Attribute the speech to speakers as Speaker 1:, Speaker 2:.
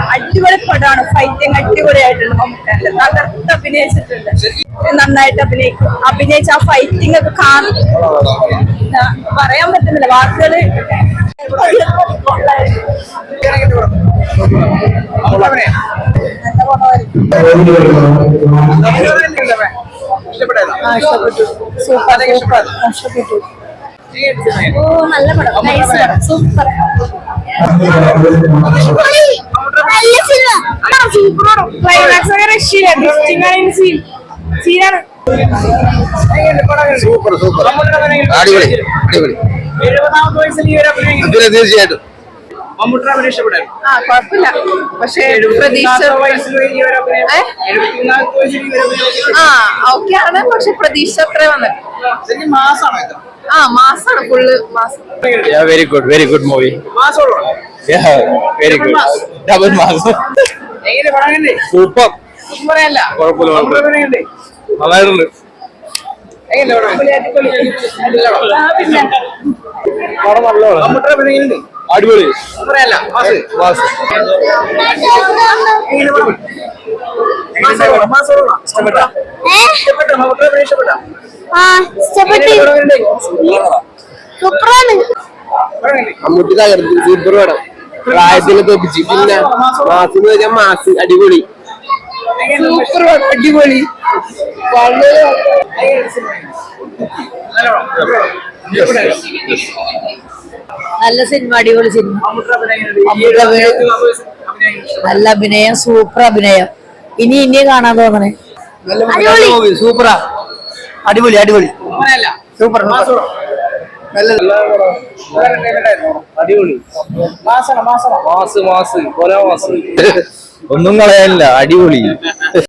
Speaker 1: അടിപൊളി പടമാണ്. ഫൈറ്റിംഗ് അടിപൊളിയായിട്ടുണ്ട്. മമ്മൂക്കാന്റെ തകർത്ത് അഭിനയിച്ചിട്ടുണ്ട്. നന്നായിട്ട് അഭിനയിച്ച ആ ഫൈറ്റിംഗ് ഒക്കെ കാണും. പറയാൻ പറ്റുന്നില്ല വാക്കുകള്. നല്ല പടം, നൈസ് പടം, സൂപ്പർ. ക്ലൈമാക്സ് ഒക്കെ രക്ഷയില്ല. സീനാണ്.
Speaker 2: സൂപ്പർ സൂപ്പർ അടിപൊളി അടിപൊളി. തീർച്ചയായിട്ടും
Speaker 1: കുഴപ്പമില്ല. പക്ഷെ പ്രതീക്ഷ ഓക്കെയാണ്. പക്ഷെ പ്രതീക്ഷ അത്ര വന്നത് മാസാണ്. ഫുള്ള് മാസം.
Speaker 2: Very good movie. Very good. Double മാസം. സൂപ്പർ. കുഴപ്പമില്ല, നന്നായിട്ടുണ്ട്. അടിപൊളി. മമ്മൂട്ടി തകർത്ത് സൂപ്പർ പടം. പ്രായത്തിനെ തോപ്പിച്ച്. പിന്നെ മാസം വെച്ചാൽ മാസ് അടിപൊളി. സൂപ്പർ പടം അടിപൊളി.
Speaker 1: നല്ല സിനിമ, അടിപൊളി സിനിമ. നല്ല അഭിനയം, സൂപ്പർ അഭിനയം. ഇനി കാണാൻ തോന്നണേ.
Speaker 2: സൂപ്പറാ. അടിപൊളി അടിപൊളി. സൂപ്പർ അടിപൊളി. മാസ് ഒന്നും കളയാനില്ല. അടിപൊളി.